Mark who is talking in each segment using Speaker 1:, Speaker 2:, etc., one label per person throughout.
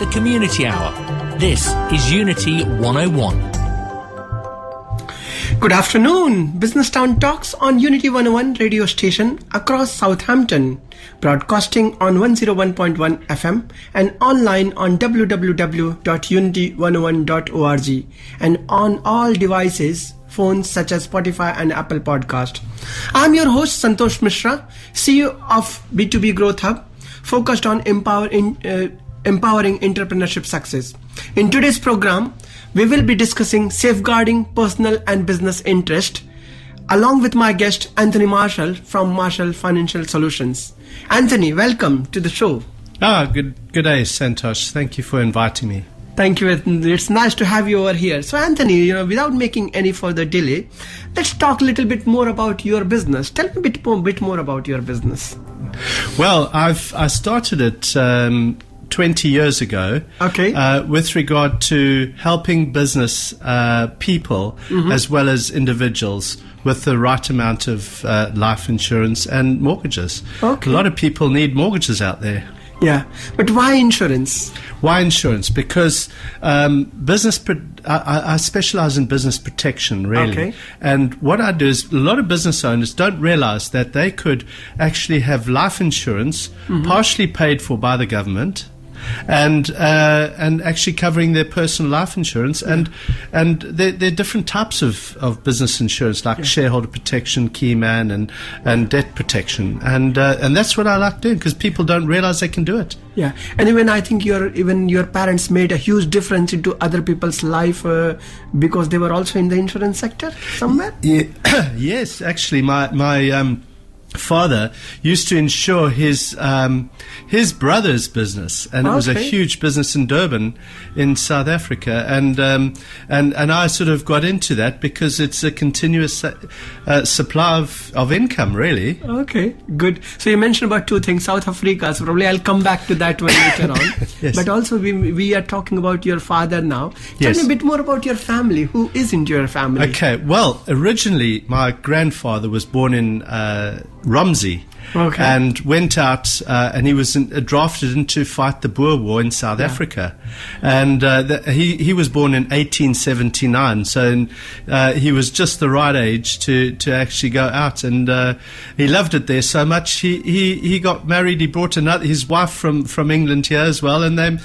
Speaker 1: the Community Hour. This is Unity 101.
Speaker 2: Good afternoon. Business Town Talks on Unity 101 radio station across Southampton, broadcasting on 101.1 FM and online on www.unity101.org and on all devices, phones such as Spotify and Apple Podcast. I'm your host Santosh Mishra, CEO of B2B Growth Hub, focused on empowering entrepreneurship success. In today's program, we will be discussing safeguarding personal and business interest, along with my guest Anthony Marshall from Marshall Financial Solutions. Anthony, welcome to the show.
Speaker 3: Good day, Santosh. Thank you for inviting me.
Speaker 2: Thank you. It's nice to have you over here. So, Anthony, without making any further delay, let's talk a little bit more about your business. Tell me a bit more about your business.
Speaker 3: Well, I started it 20 years ago, with regard to helping business people as well as individuals with the right amount of life insurance and mortgages.
Speaker 2: Okay.
Speaker 3: A lot of people need mortgages out there.
Speaker 2: Yeah, but why insurance?
Speaker 3: Why insurance? Because I specialize in business protection, really.
Speaker 2: Okay.
Speaker 3: And what I do is a lot of business owners don't realize that they could actually have life insurance partially paid for by the government, and actually covering their personal life insurance, and there are different types of business insurance, like shareholder protection, key man, and debt protection, and that's what I like doing, because people don't realize they can do it.
Speaker 2: Yeah, and even I think your parents made a huge difference into other people's life because they were also in the insurance sector somewhere.
Speaker 3: Yeah. Yes, actually, my father used to insure his brother's business, and it was a huge business in Durban, in South Africa, and I sort of got into that because it's a continuous supply of income, really.
Speaker 2: Okay, good. So you mentioned about two things, South Africa, so probably I'll come back to that one later on.
Speaker 3: Yes.
Speaker 2: But also we are talking about your father now. Tell
Speaker 3: Yes.
Speaker 2: me a bit more about your family. Who is into your family?
Speaker 3: Okay, well, originally my grandfather was born in Romsey, and went out, and he was drafted in to fight the Boer War in South Africa, and he was born in 1879, so he was just the right age to actually go out, and he loved it there so much. He got married. He brought his wife from England here as well, and they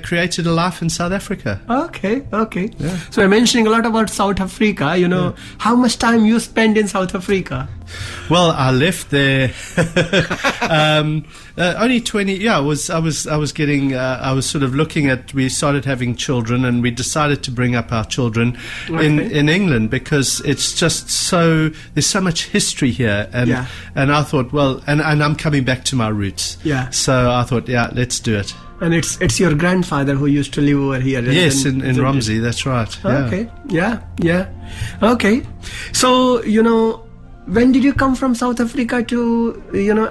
Speaker 3: created a life in South Africa.
Speaker 2: Okay.
Speaker 3: Yeah.
Speaker 2: So you're mentioning a lot about South Africa. How much time you spend in South Africa?
Speaker 3: Well, I left there only 20. Yeah, I was sort of looking at. We started having children, and we decided to bring up our children in England, because it's just there's so much history here, and I thought, well, and I'm coming back to my roots. Yeah. So I thought, let's do it.
Speaker 2: And it's your grandfather who used to live over here.
Speaker 3: Yes, in Romsey. That's right. Yeah.
Speaker 2: Okay. Yeah. Okay. So when did you come from South Africa to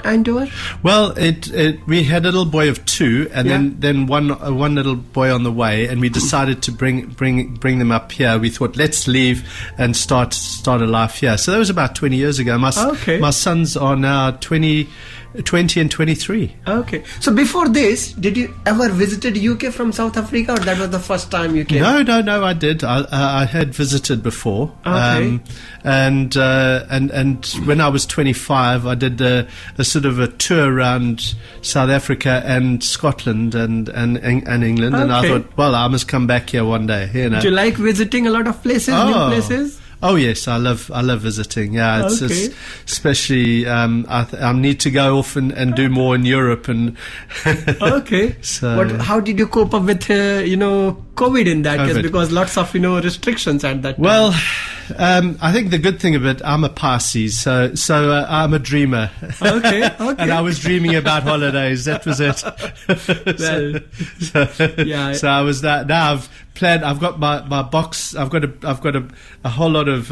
Speaker 2: Andover?
Speaker 3: Well, we had a little boy of 2, and then one little boy on the way, and we decided to bring them up here. We thought, let's leave and start a life here. So that was about 20 years ago. My sons are now 20 and 23.
Speaker 2: Okay. So before this, did you ever visited UK from South Africa, or that was the first time you came?
Speaker 3: No, I did. I had visited before.
Speaker 2: Okay.
Speaker 3: And when I was 25, I did a sort of a tour around South Africa and Scotland and England, and I thought, well, I must come back here one day. Do
Speaker 2: you like visiting a lot of places, new places?
Speaker 3: Oh yes, I love visiting. Yeah, it's especially I need to go off and do more in Europe and.
Speaker 2: Okay.
Speaker 3: So,
Speaker 2: how did you cope up with COVID in that case? Because lots of restrictions at that time.
Speaker 3: Well, I think the good thing of it, I'm a Pisces, so I'm a dreamer.
Speaker 2: Okay.
Speaker 3: And I was dreaming about holidays. That was it. So I was that. Now I've planned. I've got my box. I've got a whole lot of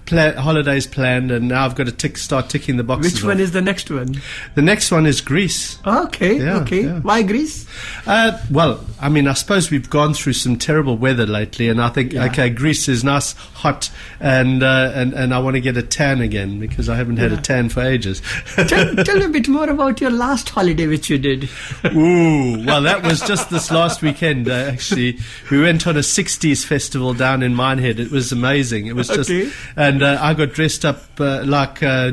Speaker 3: holidays planned, and now I've got to start ticking the boxes.
Speaker 2: Which one is the next one?
Speaker 3: The next one is Greece.
Speaker 2: Okay.
Speaker 3: Yeah.
Speaker 2: Why Greece?
Speaker 3: Well, I mean, I suppose we've gone through some terrible weather lately, and I think, okay, Greece is nice, hot, and I want to get a tan again because I haven't had a tan for ages.
Speaker 2: Tell me a bit more about your last holiday which you did.
Speaker 3: Ooh, well, that was just this last weekend, actually. We went on a 60s festival down in Minehead. It was amazing. It was just, and I got dressed up like Paul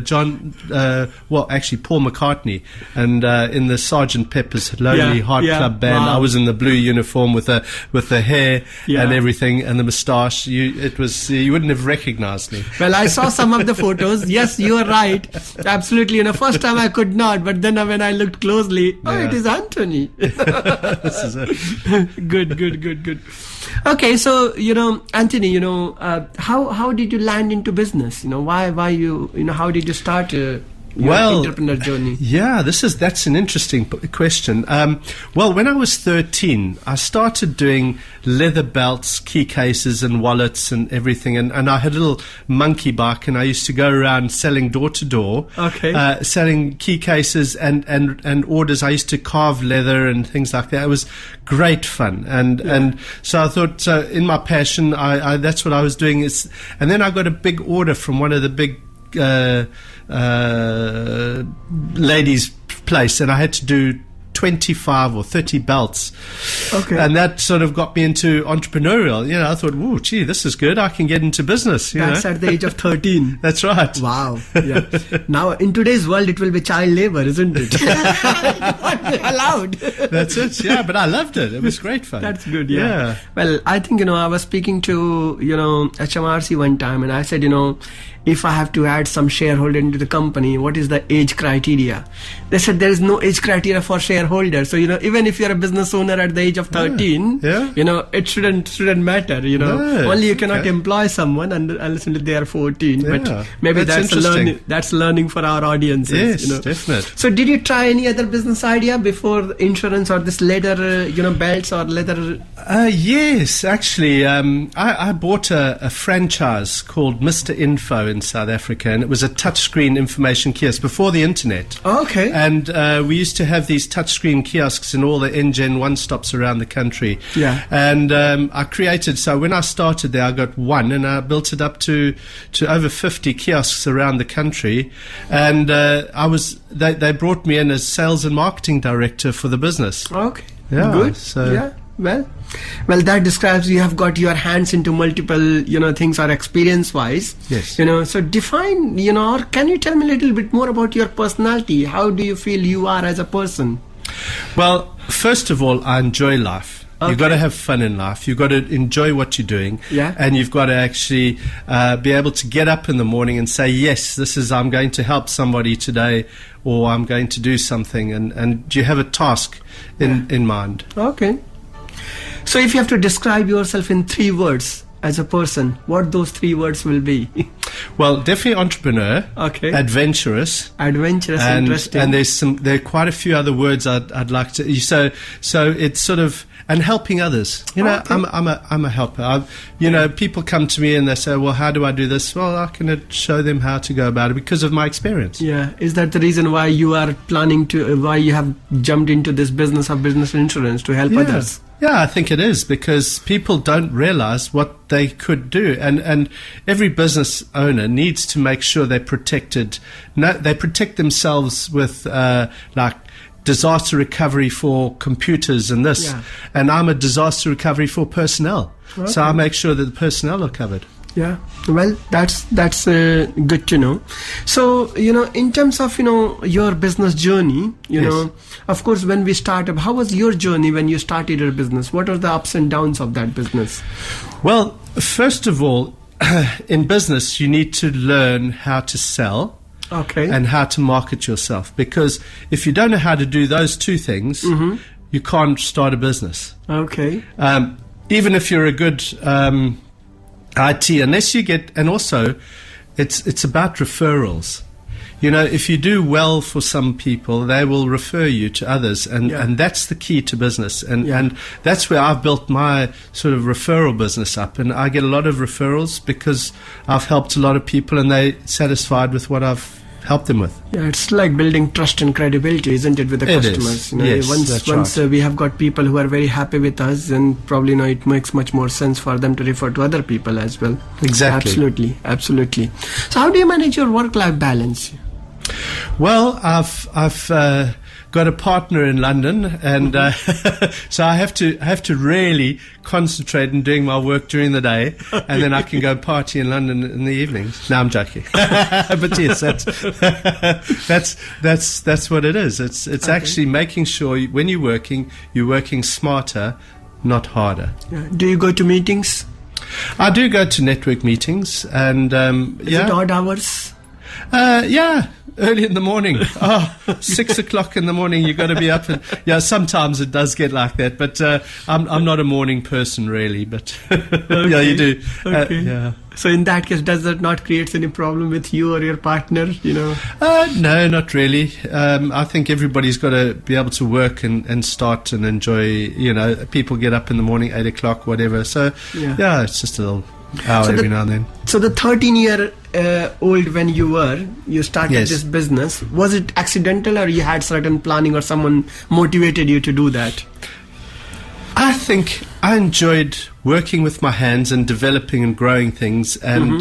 Speaker 3: McCartney, and in the Sgt. Pepper's Lonely Heart Club band. Wow. I was in the blue uniform with the hair and everything and the moustache. You wouldn't have recognized me.
Speaker 2: Well, I saw some of the photos. Yes, you are right. Absolutely. First time I could not, but then when I looked closely, it is Anthony.
Speaker 3: This is it.
Speaker 2: Good. Okay, so Anthony, how did you land into business? Why you how did you start your entrepreneur journey?
Speaker 3: Yeah, that's an interesting question. Well, when I was 13, I started doing leather belts, key cases, and wallets and everything. And I had a little monkey bike, and I used to go around selling door to door, selling key cases and orders. I used to carve leather and things like that. It was great fun, and so I thought, in my passion, I that's what I was doing. And then I got a big order from one of the big ladies' place, and I had to do 25 or 30 belts. And that sort of got me into entrepreneurial. I thought, oh, gee, this is good. I can get into business.
Speaker 2: That's at the age of 13.
Speaker 3: That's right.
Speaker 2: Wow. Yeah. Now, in today's world, it will be child labor, isn't it? Not allowed.
Speaker 3: That's it. Yeah, but I loved it. It was great fun.
Speaker 2: That's good. Yeah. Well, I think, I was speaking to, HMRC one time, and I said, if I have to add some shareholder into the company, what is the age criteria? They said there is no age criteria for shareholders. So, even if you're a business owner at the age of 13, it shouldn't matter, Only you cannot employ someone unless they are 14. Yeah. But maybe that's learning for our audiences.
Speaker 3: Yes, definitely.
Speaker 2: So did you try any other business idea before insurance or this leather, belts or leather?
Speaker 3: Yes, actually. I bought a franchise called Mr. Info in South Africa, and it was a touchscreen information kiosk before the internet.
Speaker 2: Okay.
Speaker 3: And we used to have these touchscreen kiosks in all the NGen one-stops around the country. Yeah. And I created, so when I started there, I got one, and I built it up to over 50 kiosks around the country. And they brought me in as sales and marketing director for the business.
Speaker 2: Okay.
Speaker 3: Yeah.
Speaker 2: Good.
Speaker 3: So.
Speaker 2: Yeah. Well, that describes you have got your hands into multiple, things or experience-wise.
Speaker 3: Yes.
Speaker 2: So define, or can you tell me a little bit more about your personality? How do you feel you are as a person?
Speaker 3: Well, first of all, I enjoy life. Okay. You've got to have fun in life. You've got to enjoy what you're doing. Yeah. And you've got to actually be able to get up in the morning and say, yes, I'm going to help somebody today, or I'm going to do something. And you have a task in mind.
Speaker 2: Okay. So if you have to describe yourself in 3 words as a person, what those 3 words will be?
Speaker 3: Well, definitely entrepreneur.
Speaker 2: Okay.
Speaker 3: Adventurous.
Speaker 2: Interesting.
Speaker 3: And there are quite a few other words I'd like to. So it's sort of, and helping others. I'm a helper. People come to me and they say, well, how do I do this? Well, I can show them how to go about it because of my experience.
Speaker 2: Yeah. Is that the reason why you are why you have jumped into this business of business insurance, to help others?
Speaker 3: Yeah, I think it is, because people don't realize what they could do. And every business owner needs to make sure they're protected. They protect themselves with disaster recovery for computers and this. Yeah. And I'm a disaster recovery for personnel. Okay. So I make sure that the personnel are covered.
Speaker 2: Yeah, well, that's good to know. So, in terms of, your business journey,
Speaker 3: yes.
Speaker 2: Of course, when we started, how was your journey when you started your business? What are the ups and downs of that business?
Speaker 3: Well, first of all, in business, you need to learn how to sell.
Speaker 2: Okay.
Speaker 3: And how to market yourself. Because if you don't know how to do those 2 things, you can't start a business.
Speaker 2: Okay.
Speaker 3: Even if you're a good... IT, unless you get, and also it's about referrals. If you do well for some people, they will refer you to others, and that's the key to business. And that's where I've built my sort of referral business up, and I get a lot of referrals because I've helped a lot of people, and they're satisfied with what I've help them with.
Speaker 2: Yeah, it's like building trust and credibility, isn't it, with the
Speaker 3: It
Speaker 2: customers?
Speaker 3: is.
Speaker 2: You know,
Speaker 3: Yes,
Speaker 2: once
Speaker 3: right.
Speaker 2: we have got people who are very happy with us, and probably it makes much more sense for them to refer to other people as well.
Speaker 3: Exactly.
Speaker 2: Absolutely. So, how do you manage your work-life balance?
Speaker 3: Well, I've got a partner in London, and so I have to really concentrate in doing my work during the day, and then I can go party in London in the evenings. No, I'm joking, but yes, that's what it is. It's actually making sure when you're working smarter, not harder.
Speaker 2: Yeah. Do you go to meetings?
Speaker 3: I do go to network meetings, and
Speaker 2: Is it odd hours?
Speaker 3: Yeah, early in the morning. 6 o'clock in the morning, you've got to be up. And yeah, sometimes it does get like that, but I'm not a morning person really. But yeah, you do.
Speaker 2: Okay.
Speaker 3: Yeah.
Speaker 2: So in that case, does that not create any problem with you or your partner?
Speaker 3: No, not really. I think everybody's got to be able to work and start and enjoy. People get up in the morning, 8 o'clock, whatever. So yeah, it's just a little hour every now and then.
Speaker 2: So the 13-year old when you started
Speaker 3: Yes.
Speaker 2: this business, was it accidental, or you had certain planning, or someone motivated you to do that?
Speaker 3: I think I enjoyed working with my hands and developing and growing things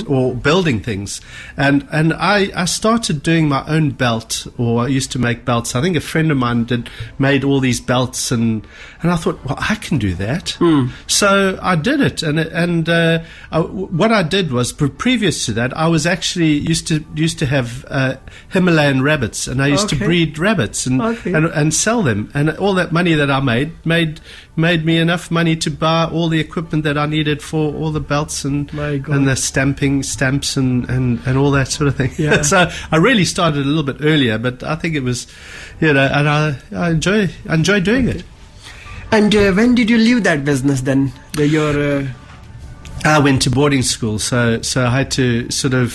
Speaker 3: or building things. And I started doing my own belt, or I used to make belts. I think a friend of mine made all these belts, and I thought, well, I can do that. So I did it. And what I did was, previous to that, I was actually used to have Himalayan rabbits, and I used to breed rabbits and sell them. And all that money that I made me enough money to buy all the equipment that I needed for all the belts and the stamps and all that sort of thing.
Speaker 2: Yeah.
Speaker 3: So I really started a little bit earlier, but I think it was, and I enjoy doing it.
Speaker 2: And when did you leave that business then?
Speaker 3: I went to boarding school, so I had to sort of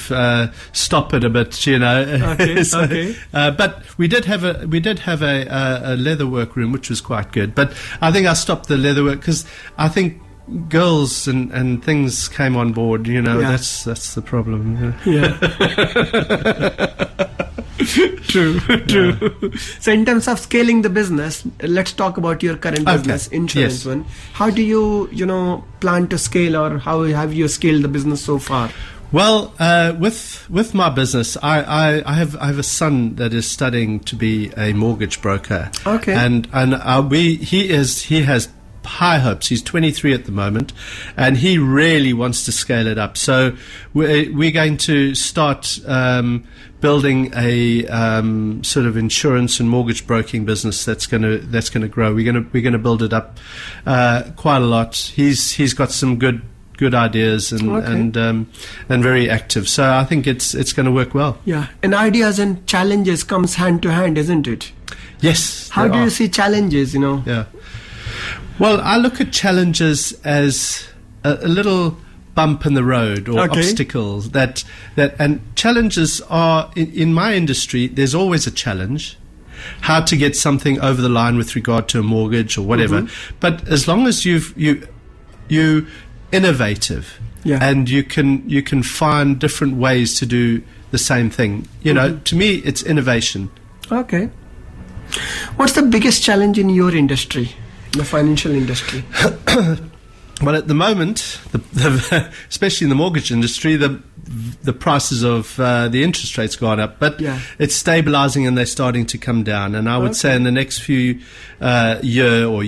Speaker 3: stop it a bit,
Speaker 2: Okay.
Speaker 3: So,
Speaker 2: Okay.
Speaker 3: But we did have a leatherwork room, which was quite good. But I think I stopped the leatherwork because I think girls and things came on board. That's the problem.
Speaker 2: Yeah. True. So in terms of scaling the business, let's talk about your current business, Unity101. How do you plan to scale, or how have you scaled the business so far?
Speaker 3: Well, with my business, I have a son that is studying to be a mortgage broker.
Speaker 2: Okay.
Speaker 3: And he has high hopes. He's 23 at the moment, and he really wants to scale it up. So we're going to start building a sort of insurance and mortgage broking business that's going to grow. We're going to build it up quite a lot. He's got some good ideas and very active. So I think it's going to work well.
Speaker 2: Yeah, and ideas and challenges comes hand to hand, isn't it?
Speaker 3: Yes.
Speaker 2: How do you see challenges?
Speaker 3: Yeah. Well, I look at challenges as a little bump in the road or obstacles and challenges are in my industry. There's always a challenge. How to get something over the line with regard to a mortgage or whatever. But as long as you innovative and you can find different ways to do the same thing. To me, it's innovation.
Speaker 2: Okay. What's the biggest challenge in your industry, the financial industry?
Speaker 3: Well, at the moment, especially in the mortgage industry, the prices of the interest rates gone up, but it's stabilizing and they're starting to come down. And I would say in the next few year,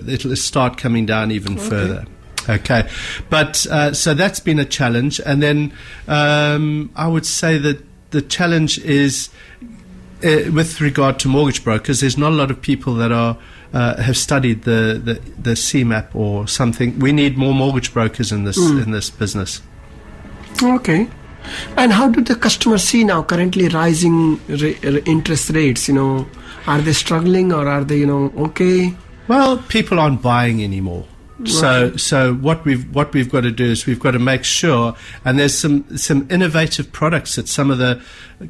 Speaker 3: it'll start coming down even further. Okay, but so that's been a challenge, and then I would say that the challenge is with regard to mortgage brokers. There's not a lot of people that have studied the CMAP or something. We need more mortgage brokers in this business. Okay.
Speaker 2: And how do the customers see now currently rising interest rates? Are they struggling, or are they okay?
Speaker 3: Well, people aren't buying anymore. Right. So what we've got to do is we've got to make sure, and there's some innovative products that some of the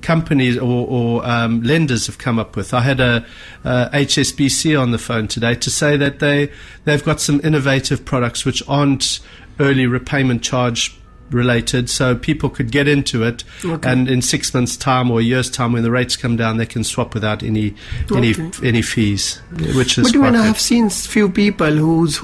Speaker 3: companies or lenders have come up with. I had a HSBC on the phone today to say that they've got some innovative products which aren't early repayment charge related, so people could get into it, and in 6 months' time or a year's time, when the rates come down, they can swap without any fees, which is.
Speaker 2: But when I have seen few people whose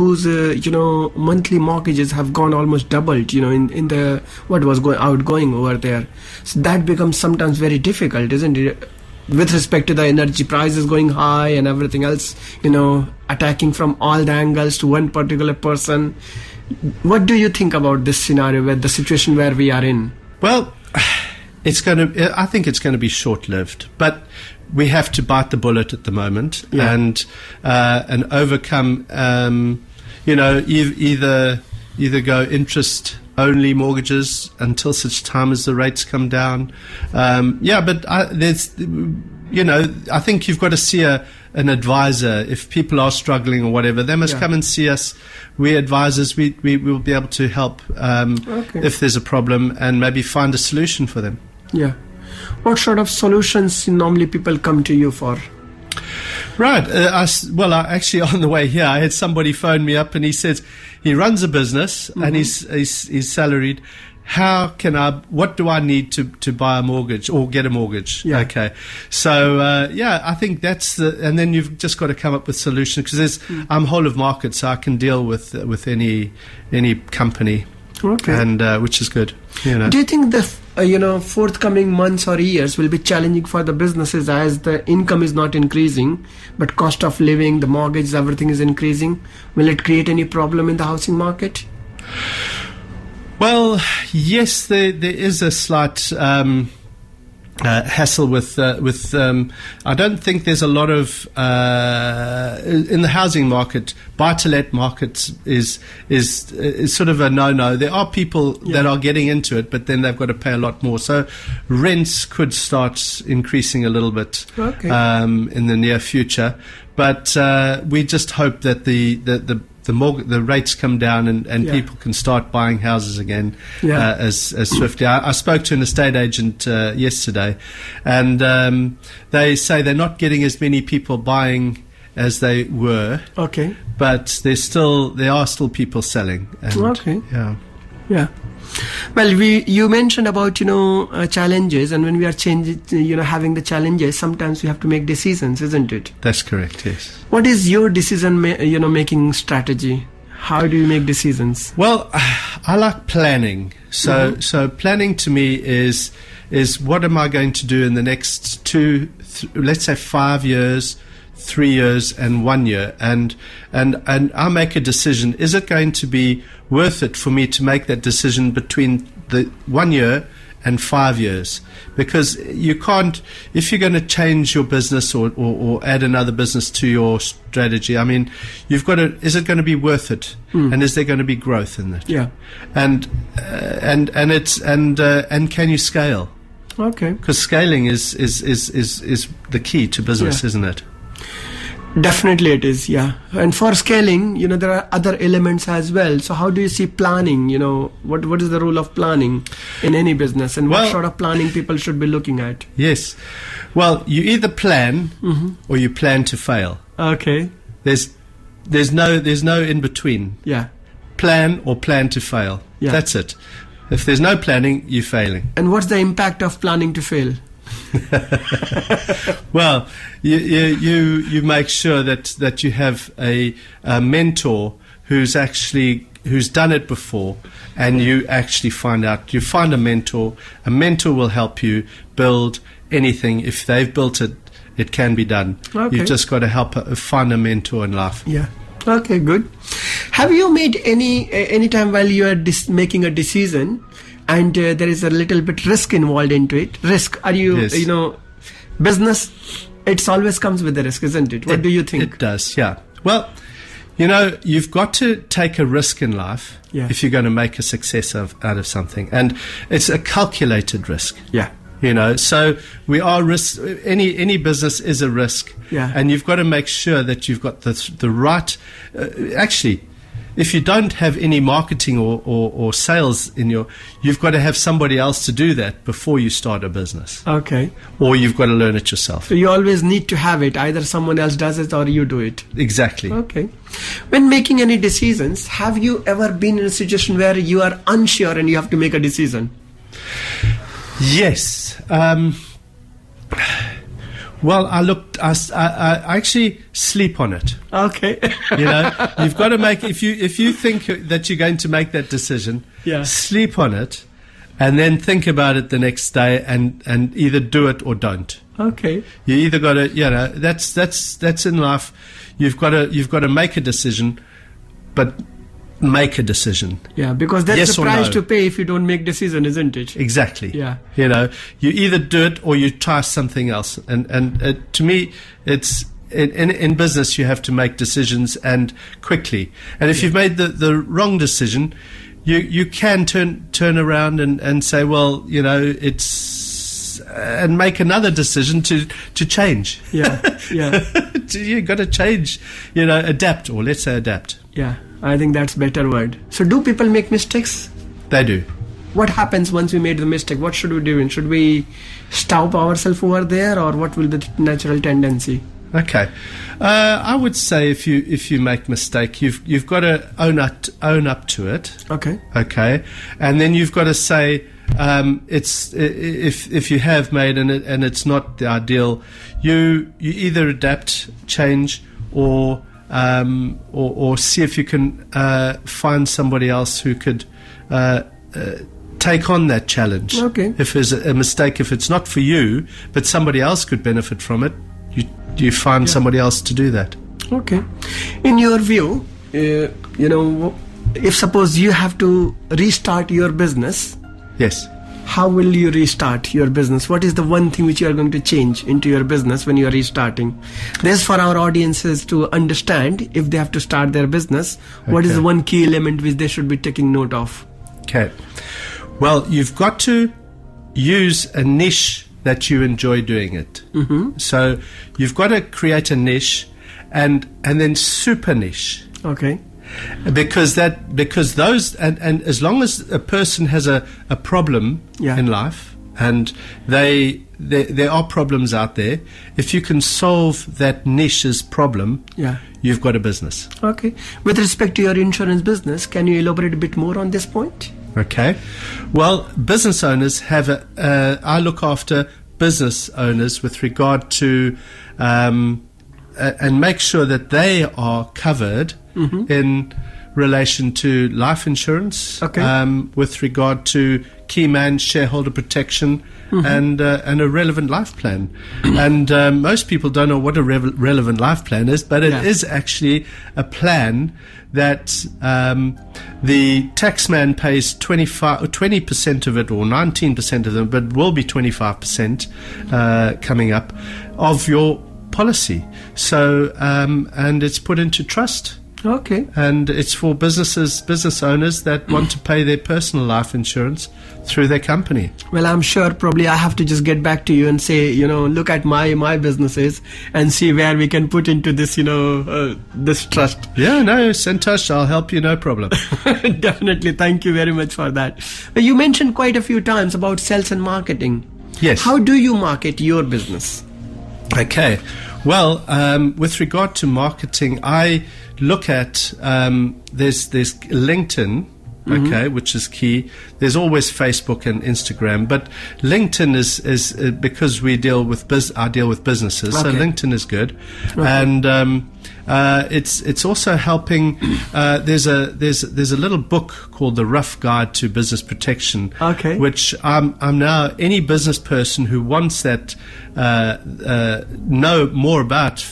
Speaker 2: monthly mortgages have gone almost doubled, in the what was outgoing over there, so that becomes sometimes very difficult, isn't it? With respect to the energy prices going high and everything else, attacking from all the angles to one particular person. What do you think about this scenario, where the situation where we are in?
Speaker 3: Well, I think it's going to be short-lived, but we have to bite the bullet at the moment and overcome. Either go interest-only mortgages until such time as the rates come down. But I think you've got to see an advisor. If people are struggling or whatever, they must come and see us. We advisors, we will be able to help if there's a problem and maybe find a solution for them.
Speaker 2: Yeah. What sort of solutions normally people come to you for?
Speaker 3: Right. Actually, on the way here, I had somebody phone me up and he says he runs a business and he's salaried. What do I need to buy a mortgage or get a mortgage?
Speaker 2: Yeah.
Speaker 3: Okay. So, I think and then you've just got to come up with solutions, because I'm whole of market, so I can deal with any company.
Speaker 2: Okay.
Speaker 3: And, which is good.
Speaker 2: Do you think the, forthcoming months or years will be challenging for the businesses, as the income is not increasing, but cost of living, the mortgage, everything is increasing? Will it create any problem in the housing market?
Speaker 3: Well, yes, there is a slight hassle with. I don't think there's a lot of in the housing market. Buy-to-let markets is sort of a no-no. There are people that are getting into it, but then they've got to pay a lot more. So rents could start increasing a little bit in the near future. But we just hope that the rates come down and people can start buying houses again as swiftly. I spoke to an estate agent yesterday, and they say they're not getting as many people buying as they were.
Speaker 2: Okay.
Speaker 3: But there are still people selling. And,
Speaker 2: Yeah. Well, you mentioned about challenges, and when we are having the challenges, sometimes we have to make decisions, isn't it?
Speaker 3: That's correct. Yes.
Speaker 2: What is your decision making strategy? How do you make decisions?
Speaker 3: Well, I like planning. So planning to me is what am I going to do in the next let's say 5 years, 3 years, and 1 year, and I make a decision. Is it going to be worth it for me to make that decision between the 1 year and 5 years? Because you can't, if you're going to change your business or add another business to your strategy, I mean, you've got to, is it going to be worth it? And is there going to be growth in it?
Speaker 2: Yeah.
Speaker 3: And can you scale?
Speaker 2: Okay.
Speaker 3: Because scaling is the key to business, isn't it?
Speaker 2: Definitely it is, yeah. And for scaling, there are other elements as well. So how do you see planning? What is the role of planning in any business, and what sort of planning people should be looking at?
Speaker 3: Yes. Well, you either plan or you plan to fail.
Speaker 2: Okay.
Speaker 3: There's no in between.
Speaker 2: Yeah.
Speaker 3: Plan or plan to fail.
Speaker 2: Yeah.
Speaker 3: That's it. If there's no planning, you're failing.
Speaker 2: And what's the impact of planning to fail?
Speaker 3: Well, you make sure that you have a mentor who's done it before, and you actually find a mentor. A mentor will help you build anything. If they've built it, it can be done.
Speaker 2: Okay.
Speaker 3: You've just got to find a mentor in life.
Speaker 2: Yeah. Okay, good. Have you made any time while you are making a decision, and there is a little bit risk involved into it? Risk, are you,
Speaker 3: Yes.
Speaker 2: Business, it always comes with the risk, isn't it? What do you think?
Speaker 3: It does, yeah. Well, you've got to take a risk in life if you're going to make a success out of something. And it's a calculated risk.
Speaker 2: Yeah.
Speaker 3: So we are risk. Any business is a risk.
Speaker 2: Yeah.
Speaker 3: And you've got to make sure that you've got the right, actually, if you don't have any marketing or sales you've got to have somebody else to do that before you start a business.
Speaker 2: Okay.
Speaker 3: Or you've got to learn it yourself.
Speaker 2: So you always need to have it. Either someone else does it or you do it.
Speaker 3: Exactly.
Speaker 2: Okay. When making any decisions, have you ever been in a situation where you are unsure and you have to make a decision?
Speaker 3: Yes. Well, I actually sleep on it.
Speaker 2: Okay.
Speaker 3: You've got to make, if you think that you're going to make that decision, sleep on it, and then think about it the next day, and either do it or don't.
Speaker 2: Okay.
Speaker 3: You either got to, that's in life. You've got to make a decision, but make a decision.
Speaker 2: Yeah, because that's
Speaker 3: yes
Speaker 2: the price
Speaker 3: no.
Speaker 2: to pay if you don't make decision, isn't it?
Speaker 3: Exactly.
Speaker 2: Yeah.
Speaker 3: You either do it or you try something else. And to me, it's in business you have to make decisions, and quickly. And if you've made the wrong decision, you can turn around and say, well, and make another decision to change.
Speaker 2: Yeah.
Speaker 3: You got to change, adapt, or let's say adapt.
Speaker 2: Yeah, I think that's better word. So do people make mistakes?
Speaker 3: They do.
Speaker 2: What happens once we made the mistake? What should we do? Should we stop ourselves over there, or what will the natural tendency?
Speaker 3: Okay, I would say if you make mistake, you've got to own up to it. Okay, and then you've got to say, it's if you have made and it's not the ideal, you either adapt, change, or see if you can find somebody else who could take on that challenge.
Speaker 2: Okay.
Speaker 3: If there's a mistake, if it's not for you, but somebody else could benefit from it, you find somebody else to do that.
Speaker 2: Okay. In your view, if suppose you have to restart your business,
Speaker 3: yes,
Speaker 2: how will you restart your business? What is the one thing which you are going to change into your business when you are restarting? This for our audiences to understand if they have to start their business. What is the one key element which they should be taking note of?
Speaker 3: Okay. Well, you've got to use a niche that you enjoy doing it.
Speaker 2: Mm-hmm.
Speaker 3: So you've got to create a niche and then super niche.
Speaker 2: Okay.
Speaker 3: Because those and as long as a person has a problem in life, and there are problems out there, if you can solve that niche's problem, you've got a business.
Speaker 2: Okay. With respect to your insurance business, can you elaborate a bit more on this point?
Speaker 3: Okay. Well, business owners have I look after business owners with regard to and make sure that they are covered in relation to life insurance, with regard to key man shareholder protection, and a relevant life plan. And most people don't know what a relevant life plan is, but it is actually a plan that the taxman pays 20% of it, or 19% of them, but will be 25% coming up of your policy. So and it's put into trust.
Speaker 2: Okay.
Speaker 3: And it's for business owners that want to pay their personal life insurance through their company.
Speaker 2: Well, I'm sure probably I have to just get back to you and say, look at my businesses and see where we can put into this, this trust.
Speaker 3: Yeah, no, Santosh, I'll help you, no problem.
Speaker 2: Definitely. Thank you very much for that. You mentioned quite a few times about sales and marketing.
Speaker 3: Yes.
Speaker 2: How do you market your business?
Speaker 3: Okay. Well, with regard to marketing, I look at there's LinkedIn, which is key. There's always Facebook and Instagram, but LinkedIn is because I deal with businesses, so LinkedIn is good, and it's also helping. There's a little book called The Rough Guide to Business Protection, which I'm now any business person who wants that know more about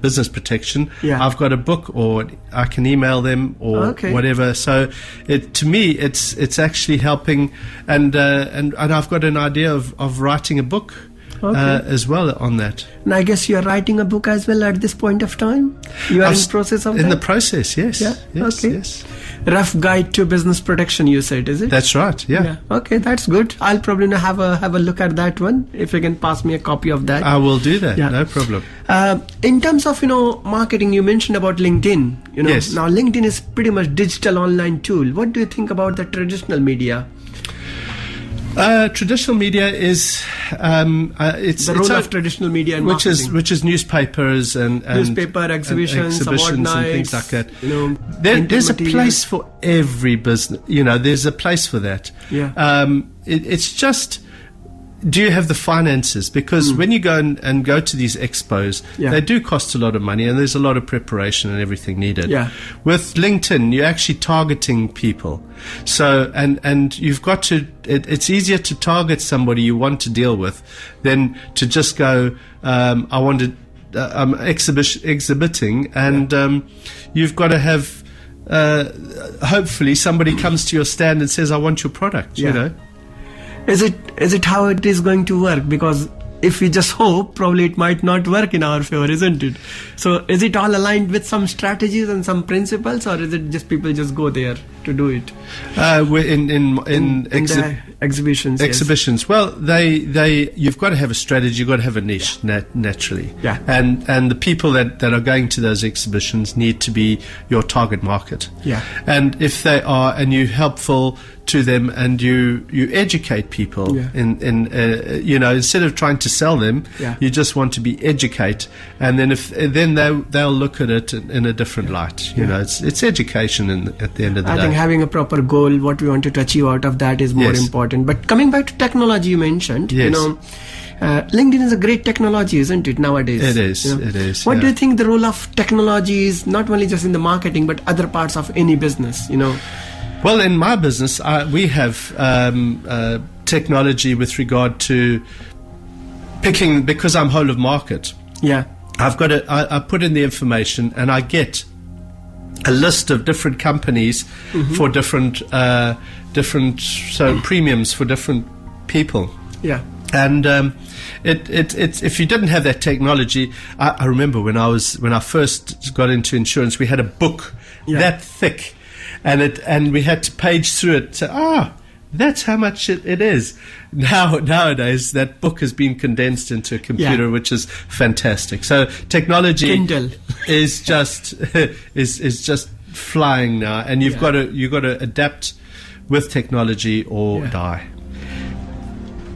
Speaker 3: business protection. I've got a book, or I can email them, or whatever. So to me, it's actually helping, and I've got an idea of writing a book. As well on that.
Speaker 2: And I guess you're writing a book as well at this point of time? You are in the process of that?
Speaker 3: In the process, yes.
Speaker 2: Yeah?
Speaker 3: Yes.
Speaker 2: Rough Guide to Business Protection, you said, is it?
Speaker 3: That's right, yeah.
Speaker 2: Okay, that's good. I'll probably have a look at that one, if you can pass me a copy of that.
Speaker 3: I will do that, no problem.
Speaker 2: In terms of, marketing, you mentioned about LinkedIn.
Speaker 3: Yes.
Speaker 2: Now LinkedIn is pretty much digital online tool. What do you think about the traditional media?
Speaker 3: Traditional media it's
Speaker 2: the role
Speaker 3: it's
Speaker 2: of traditional media and
Speaker 3: which
Speaker 2: marketing.
Speaker 3: which is newspapers and
Speaker 2: Newspaper, exhibitions, award
Speaker 3: and
Speaker 2: nights,
Speaker 3: things like that.
Speaker 2: print
Speaker 3: There's a
Speaker 2: materials.
Speaker 3: place for every business. There's a place for that.
Speaker 2: Yeah.
Speaker 3: It's just, do you have the finances? Because when you go and go to these expos,
Speaker 2: Yeah.
Speaker 3: they do cost a lot of money, and there's a lot of preparation and everything needed.
Speaker 2: Yeah.
Speaker 3: With LinkedIn, you're actually targeting people. So, and you've got to, it's easier to target somebody you want to deal with than to just go, I want to, I'm exhibiting, and you've got to have, hopefully somebody comes to your stand and says, I want your product,
Speaker 2: Yeah. Is it how it is going to work? Because if we just hope, probably it might not work in our favor, isn't it? So is it all aligned with some strategies and some principles, or is it just people just go there to do it?
Speaker 3: We're in
Speaker 2: the exhibitions.
Speaker 3: Exhibitions. Well, you've got to have a strategy. You've got to have a niche, naturally.
Speaker 2: Yeah.
Speaker 3: And the people that are going to those exhibitions need to be your target market.
Speaker 2: Yeah.
Speaker 3: And if they are, and you're helpful to them, and you educate people instead of trying to sell them, you just want to be educate, and then they'll look at it in a different light. It's education at the end of the day.
Speaker 2: I think having a proper goal, what we wanted to achieve out of that is more important. But coming back to technology, you mentioned, LinkedIn is a great technology, isn't it, nowadays?
Speaker 3: It is. It is.
Speaker 2: What do you think the role of technology is, not only just in the marketing, but other parts of any business,
Speaker 3: Well, in my business, we have technology with regard to picking, because I'm whole of market.
Speaker 2: Yeah.
Speaker 3: I put in the information, and I get a list of different companies for different premiums for different people.
Speaker 2: Yeah.
Speaker 3: And it's if you didn't have that technology, I remember when I first got into insurance, we had a book that thick, and we had to page through it. So, that's how much it is. Nowadays, that book has been condensed into a computer, which is fantastic. So technology
Speaker 2: Kindle
Speaker 3: is just is just flying now, and you've got to adapt with technology or die.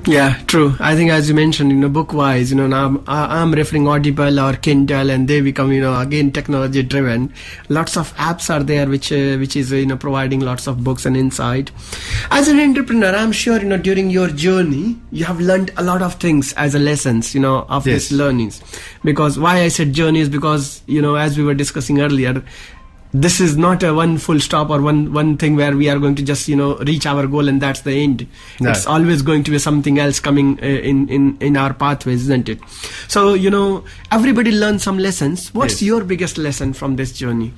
Speaker 2: Yeah, true. I think, as you mentioned, book-wise, now I'm referring Audible or Kindle, and they become, again, technology-driven. Lots of apps are there, which is, providing lots of books and insight. As an entrepreneur, I'm sure, during your journey, you have learned a lot of things as a lessons, of these learnings. Because why I said journey is because, as we were discussing earlier, this is not a one full stop or one thing where we are going to just reach our goal and that's the end. No. It's always going to be something else coming in our pathways, isn't it? So everybody learns some lessons. What's your biggest lesson from this journey?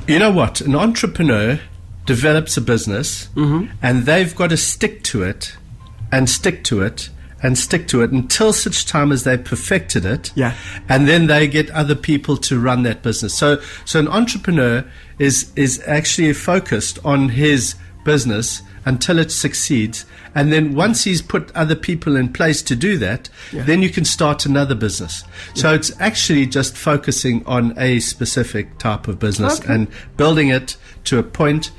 Speaker 3: You know what? An entrepreneur develops a business, and they've got to stick to it and stick to it and stick to it until such time as they perfected it.
Speaker 2: Yeah.
Speaker 3: And then they get other people to run that business. So an entrepreneur is actually focused on his business until it succeeds. And then once he's put other people in place to do that, then you can start another business. So it's actually just focusing on a specific type of business and building it to a point,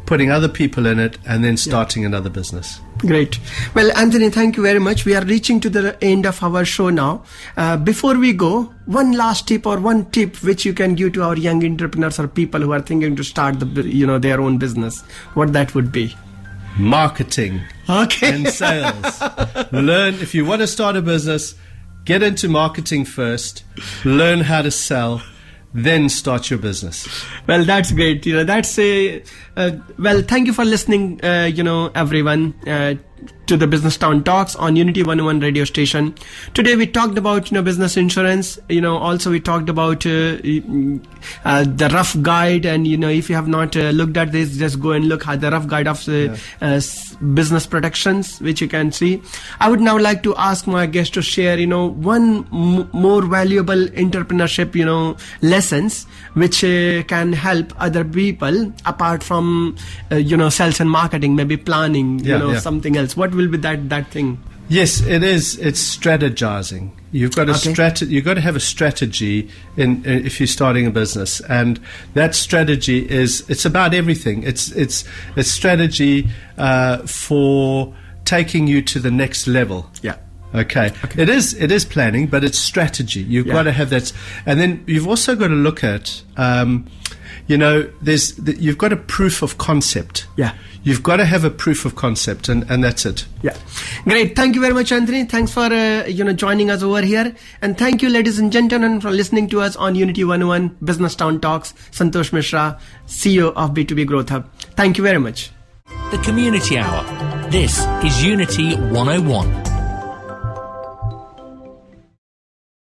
Speaker 3: putting other people in it, and then starting another business.
Speaker 2: Great. Well, Anthony, thank you very much. We are reaching to the end of our show now. Before we go, one last tip or one tip which you can give to our young entrepreneurs or people who are thinking to start their own business, what that would be?
Speaker 3: Marketing and sales. Learn, if you want to start a business, get into marketing first, learn how to sell, then start your business.
Speaker 2: Well, that's great. That's well, thank you for listening, everyone, to the Business Town Talks on Unity101 radio station. Today we talked about, business insurance. Also we talked about the rough guide. And, if you have not looked at this, just go and look at the rough guide of business protections, which you can see. I would now like to ask my guest to share, one more valuable entrepreneurship, lessons which can help other people apart from, sales and marketing, maybe planning, something else. What will be that thing?
Speaker 3: Yes, it is. It's strategizing. You've got to you've got to have a strategy if you're starting a business, and that strategy it's about everything. It's strategy for taking you to the next level.
Speaker 2: Yeah.
Speaker 3: Okay. It is planning, but it's strategy. You've got to have that, and then you've also got to look at, you've got a proof of concept.
Speaker 2: Yeah.
Speaker 3: You've got to have a proof of concept, and that's it.
Speaker 2: Yeah. Great. Thank you very much, Anthony. Thanks for joining us over here, and thank you, ladies and gentlemen, for listening to us on Unity101 Business Town Talks. Santosh Mishra, CEO of B2B Growth Hub. Thank you very much.
Speaker 1: The Community Hour. This is Unity 101.